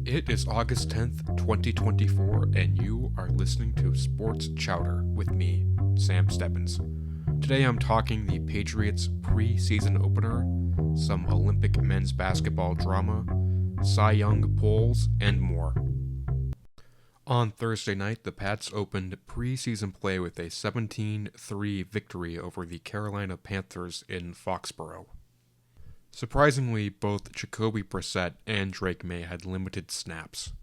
It is August 10th, 2024, and you are listening to Sports Chowder with me, Sam Stebbins. Today I'm talking the Patriots Preseason Opener, some Olympic men's basketball drama, Cy Young polls, and more. On Thursday night, the Pats opened preseason play with a 17-3 victory over the Carolina Panthers in Foxborough. Surprisingly, both Jacoby Brissett and Drake Maye had limited snaps.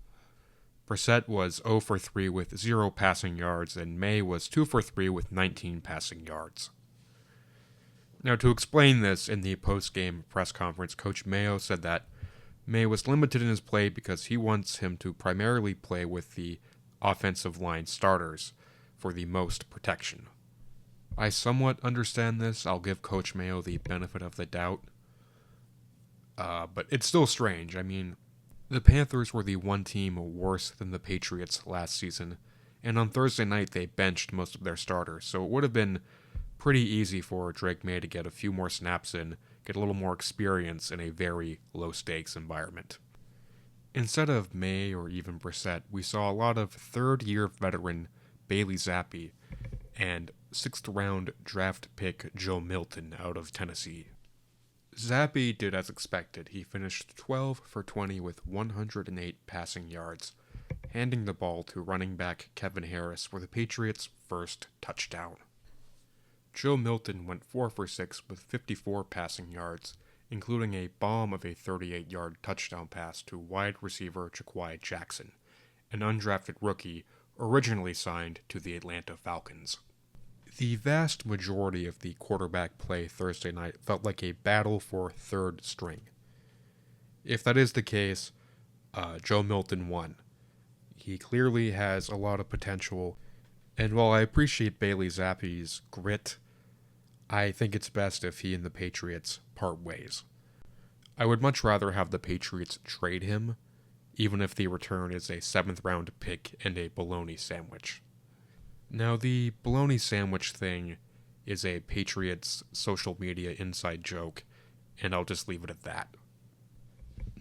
Brissett was 0 for 3 with 0 passing yards, and Maye was 2 for 3 with 19 passing yards. Now, to explain this, in the post-game press conference, Coach Mayo said that Maye was limited in his play because he wants him to primarily play with the offensive line starters for the most protection. I somewhat understand this. I'll give Coach Mayo the benefit of the doubt. But it's still strange. I mean, the Panthers were the one team worse than the Patriots last season, and on Thursday night they benched most of their starters, so it would have been pretty easy for Drake Maye to get a few more snaps in, get a little more experience in a very low-stakes environment. Instead of Maye or even Brissett, we saw a lot of third-year veteran Bailey Zappi and sixth-round draft pick Joe Milton out of Tennessee. Zappi did as expected. He finished 12 for 20 with 108 passing yards, handing the ball to running back Kevin Harris for the Patriots' first touchdown. Joe Milton went 4 for 6 with 54 passing yards, including a bomb of a 38-yard touchdown pass to wide receiver Ja'Quiet Jackson, an undrafted rookie originally signed to the Atlanta Falcons. The vast majority of the quarterback play Thursday night felt like a battle for third string. If that is the case, Joe Milton won. He clearly has a lot of potential, and while I appreciate Bailey Zappi's grit, I think it's best if he and the Patriots part ways. I would much rather have the Patriots trade him, even if the return is a 7th-round pick and a bologna sandwich. Now, the bologna sandwich thing is a Patriots social media inside joke, and I'll just leave it at that.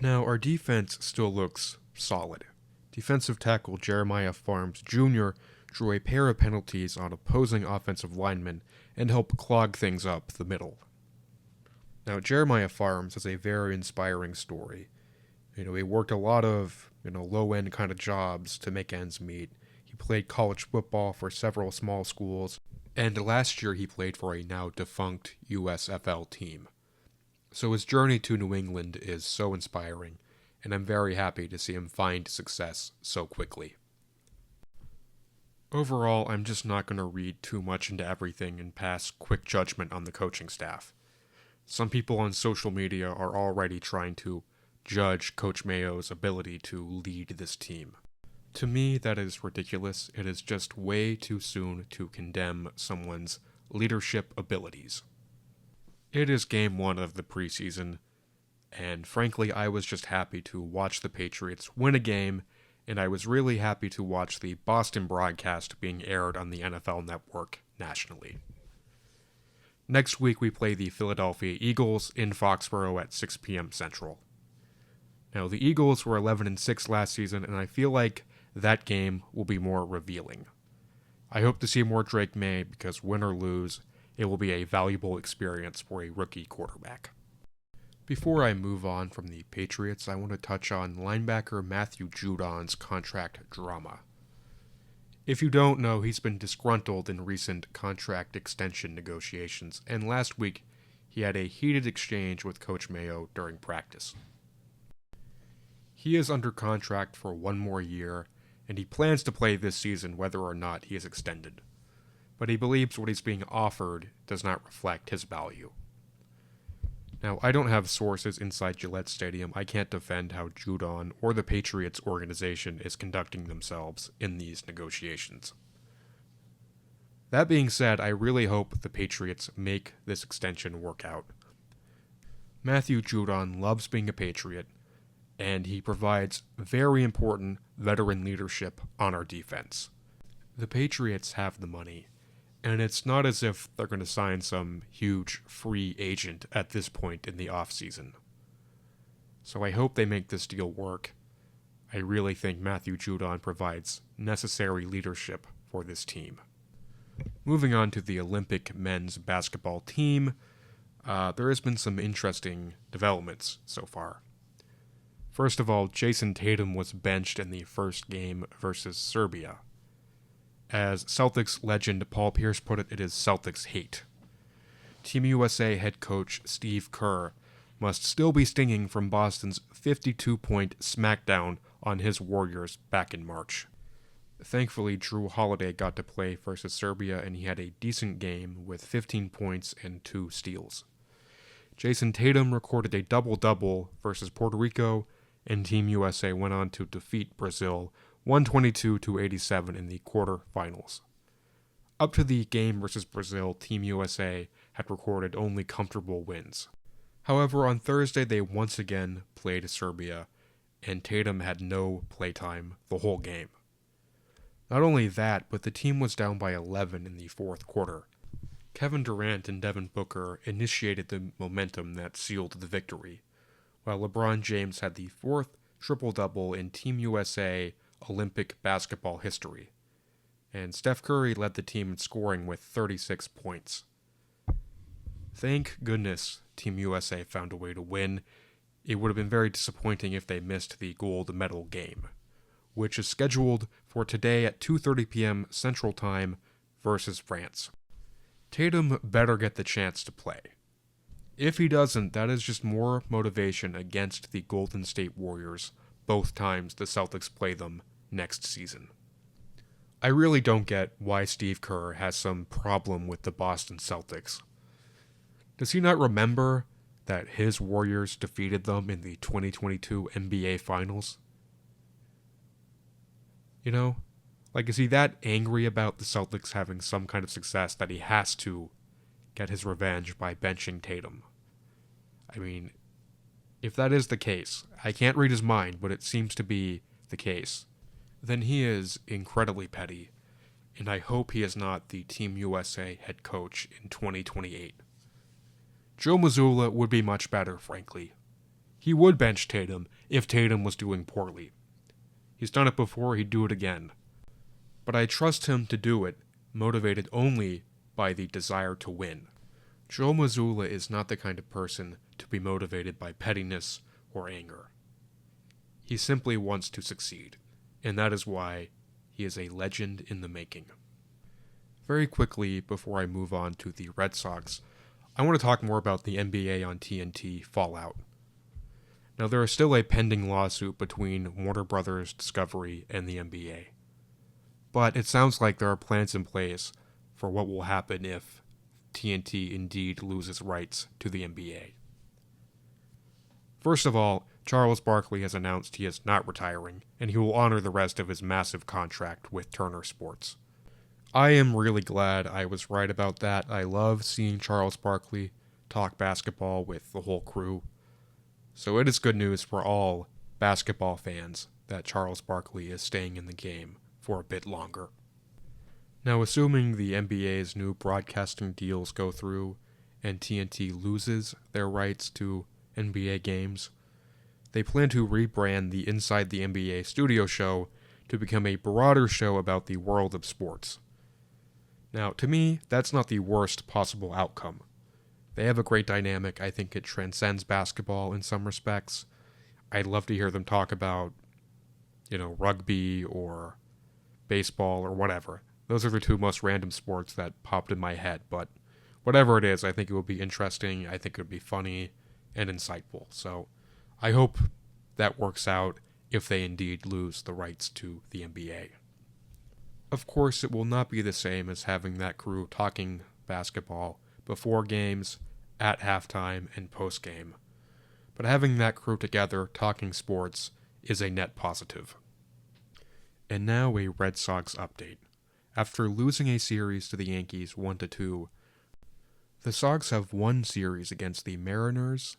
Now, our defense still looks solid. Defensive tackle Jeremiah Farms Jr. drew a pair of penalties on opposing offensive linemen and helped clog things up the middle. Now, Jeremiah Farms has a very inspiring story. He worked a lot of, low-end kind of jobs to make ends meet. He played college football for several small schools, and last year he played for a now-defunct USFL team. So his journey to New England is so inspiring, and I'm very happy to see him find success so quickly. Overall, I'm just not going to read too much into everything and pass quick judgment on the coaching staff. Some people on social media are already trying to judge Coach Mayo's ability to lead this team. To me, that is ridiculous. It is just way too soon to condemn someone's leadership abilities. It is game 1 of the preseason, and frankly, I was just happy to watch the Patriots win a game, and I was really happy to watch the Boston broadcast being aired on the NFL Network nationally. Next week, we play the Philadelphia Eagles in Foxborough at 6 p.m. Central. Now, the Eagles were 11-6 last season, and I feel like that game will be more revealing. I hope to see more Drake Maye because win or lose, it will be a valuable experience for a rookie quarterback. Before I move on from the Patriots, I want to touch on linebacker Matthew Judon's contract drama. If you don't know, he's been disgruntled in recent contract extension negotiations, and last week he had a heated exchange with Coach Mayo during practice. He is under contract for 1 more year, and he plans to play this season whether or not he is extended. But he believes what he's being offered does not reflect his value. Now, I don't have sources inside Gillette Stadium. I can't defend how Judon or the Patriots organization is conducting themselves in these negotiations. That being said, I really hope the Patriots make this extension work out. Matthew Judon loves being a Patriot, and he provides very important veteran leadership on our defense. The Patriots have the money, and it's not as if they're going to sign some huge free agent at this point in the offseason. So I hope they make this deal work. I really think Matthew Judon provides necessary leadership for this team. Moving on to the Olympic men's basketball team, there has been some interesting developments so far. First of all, Jason Tatum was benched in the first game versus Serbia. As Celtics legend Paul Pierce put it, it is Celtics hate. Team USA head coach Steve Kerr must still be stinging from Boston's 52-point smackdown on his Warriors back in March. Thankfully, Drew Holiday got to play versus Serbia, and he had a decent game with 15 points and 2 steals. Jason Tatum recorded a double-double versus Puerto Rico, and Team USA went on to defeat Brazil 122-87 in the quarterfinals. Up to the game versus Brazil, Team USA had recorded only comfortable wins. However, on Thursday they once again played Serbia, and Tatum had no playtime the whole game. Not only that, but the team was down by 11 in the fourth quarter. Kevin Durant and Devin Booker initiated the momentum that sealed the victory, while LeBron James had the fourth triple-double in Team USA Olympic basketball history, and Steph Curry led the team in scoring with 36 points. Thank goodness Team USA found a way to win. It would have been very disappointing if they missed the gold medal game, which is scheduled for today at 2:30 p.m. Central Time versus France. Tatum better get the chance to play. If he doesn't, that is just more motivation against the Golden State Warriors both times the Celtics play them next season. I really don't get why Steve Kerr has some problem with the Boston Celtics. Does he not remember that his Warriors defeated them in the 2022 NBA Finals? You know, is he that angry about the Celtics having some kind of success that he has to get his revenge by benching Tatum? I mean, if that is the case, I can't read his mind, but it seems to be the case, then he is incredibly petty, and I hope he is not the Team USA head coach in 2028. Joe Mazzulla would be much better, frankly. He would bench Tatum if Tatum was doing poorly. He's done it before, he'd do it again. But I trust him to do it, motivated only by the desire to win. Joe Mazzulla is not the kind of person to be motivated by pettiness or anger. He simply wants to succeed, and that is why he is a legend in the making. Very quickly, before I move on to the Red Sox, I want to talk more about the NBA on TNT fallout. Now, there is still a pending lawsuit between Warner Brothers Discovery and the NBA. But it sounds like there are plans in place for what will happen if TNT indeed loses rights to the NBA. First of all, Charles Barkley has announced he is not retiring, and he will honor the rest of his massive contract with Turner Sports. I am really glad I was right about that. I love seeing Charles Barkley talk basketball with the whole crew. So it is good news for all basketball fans that Charles Barkley is staying in the game for a bit longer. Now, assuming the NBA's new broadcasting deals go through and TNT loses their rights to NBA games, they plan to rebrand the Inside the NBA studio show to become a broader show about the world of sports. Now, to me, that's not the worst possible outcome. They have a great dynamic. I think it transcends basketball in some respects. I'd love to hear them talk about, rugby or baseball or whatever. Those are the two most random sports that popped in my head, but whatever it is, I think it would be interesting, I think it would be funny and insightful. So I hope that works out if they indeed lose the rights to the NBA. Of course, it will not be the same as having that crew talking basketball before games, at halftime, and post-game. But having that crew together talking sports is a net positive. And now a Red Sox update. After losing a series to the Yankees 1-2, the Sox have won series against the Mariners,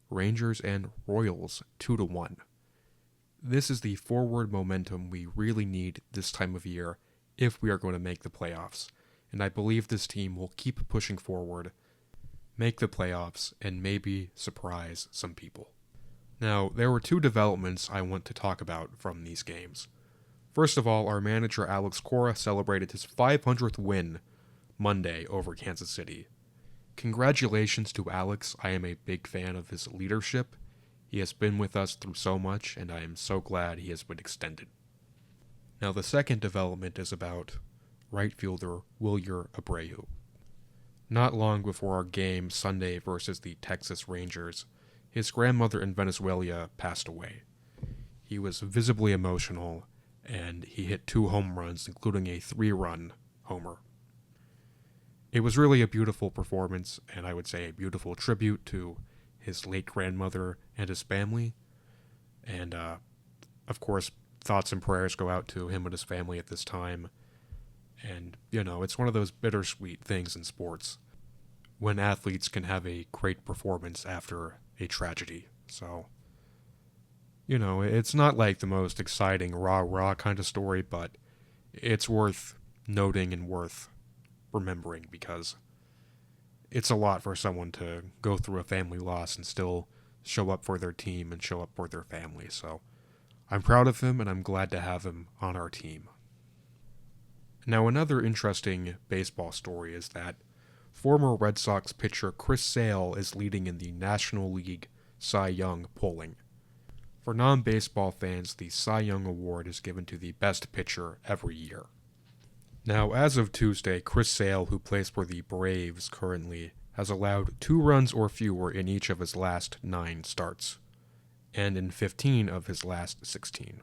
Rangers, and Royals 2-1. This is the forward momentum we really need this time of year if we are going to make the playoffs, and I believe this team will keep pushing forward, make the playoffs, and maybe surprise some people. Now, there were two developments I want to talk about from these games. First of all, our manager Alex Cora celebrated his 500th win Monday over Kansas City. Congratulations to Alex. I am a big fan of his leadership. He has been with us through so much, and I am so glad he has been extended. Now, the second development is about right fielder Wilyer Abreu. Not long before our game Sunday versus the Texas Rangers, his grandmother in Venezuela passed away. He was visibly emotional, and he hit 2 home runs, including a 3-run homer. It was really a beautiful performance, and I would say a beautiful tribute to his late grandmother and his family. And, of course, thoughts and prayers go out to him and his family at this time. And, it's one of those bittersweet things in sports when athletes can have a great performance after a tragedy. So, it's not like the most exciting rah-rah kind of story, but it's worth noting and worth remembering because it's a lot for someone to go through a family loss and still show up for their team and show up for their family. So I'm proud of him and I'm glad to have him on our team. Now, another interesting baseball story is that former Red Sox pitcher Chris Sale is leading in the National League Cy Young polling. For non-baseball fans, the Cy Young Award is given to the best pitcher every year. Now, as of Tuesday, Chris Sale, who plays for the Braves currently, has allowed 2 runs or fewer in each of his last 9 starts, and in 15 of his last 16.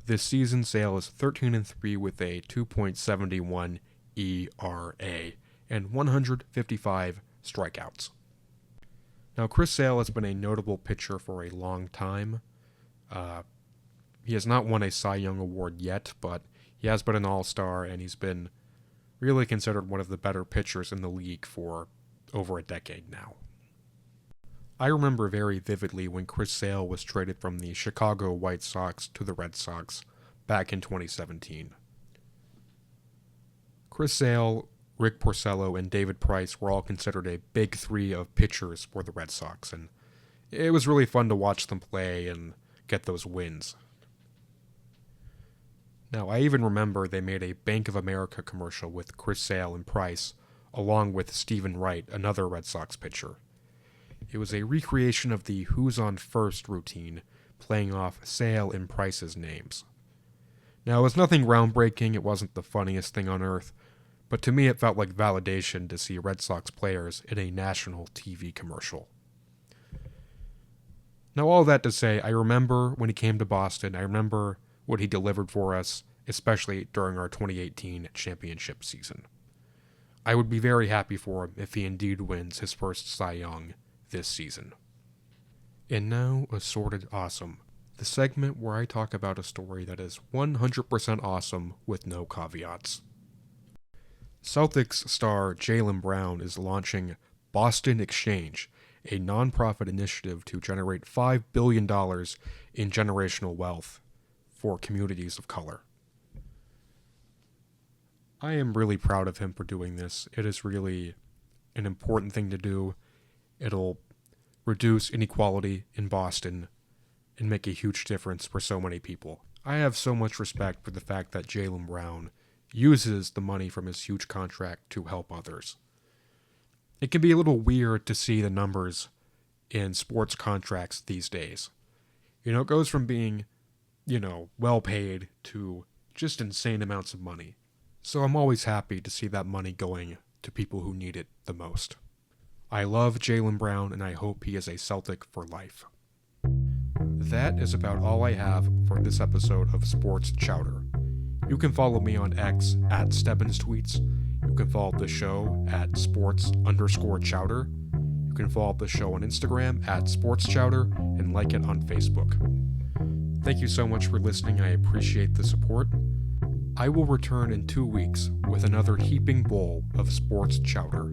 This season, Sale is 13-3 with a 2.71 ERA and 155 strikeouts. Now, Chris Sale has been a notable pitcher for a long time. He has not won a Cy Young Award yet, but he has been an all-star, and he's been really considered one of the better pitchers in the league for over a decade now. I remember very vividly when Chris Sale was traded from the Chicago White Sox to the Red Sox back in 2017. Chris Sale, Rick Porcello, and David Price were all considered a big 3 of pitchers for the Red Sox, and it was really fun to watch them play and get those wins. Now, I even remember they made a Bank of America commercial with Chris Sale and Price, along with Stephen Wright, another Red Sox pitcher. It was a recreation of the Who's on First routine, playing off Sale and Price's names. Now, it was nothing groundbreaking, it wasn't the funniest thing on earth, but to me it felt like validation to see Red Sox players in a national TV commercial. Now, all that to say, I remember when he came to Boston, I remember what he delivered for us, especially during our 2018 championship season. I would be very happy for him if he indeed wins his first Cy Young this season. And now, Assorted Awesome, the segment where I talk about a story that is 100% awesome with no caveats. Celtics star Jaylen Brown is launching Boston Exchange, a nonprofit initiative to generate $5 billion in generational wealth for communities of color. I am really proud of him for doing this. It is really an important thing to do. It'll reduce inequality in Boston and make a huge difference for so many people. I have so much respect for the fact that Jaylen Brown uses the money from his huge contract to help others. It can be a little weird to see the numbers in sports contracts these days. It goes from being, well paid to just insane amounts of money. So I'm always happy to see that money going to people who need it the most. I love Jaylen Brown, and I hope he is a Celtic for life. That is about all I have for this episode of Sports Chowder. You can follow me on X at StebbensTweets. You can follow the show at sports_chowder. You can follow the show on Instagram at SportsChowder and like it on Facebook. Thank you so much for listening. I appreciate the support. I will return in 2 weeks with another heaping bowl of Sports Chowder,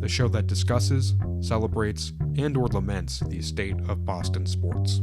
the show that discusses, celebrates, and/or laments the state of Boston sports.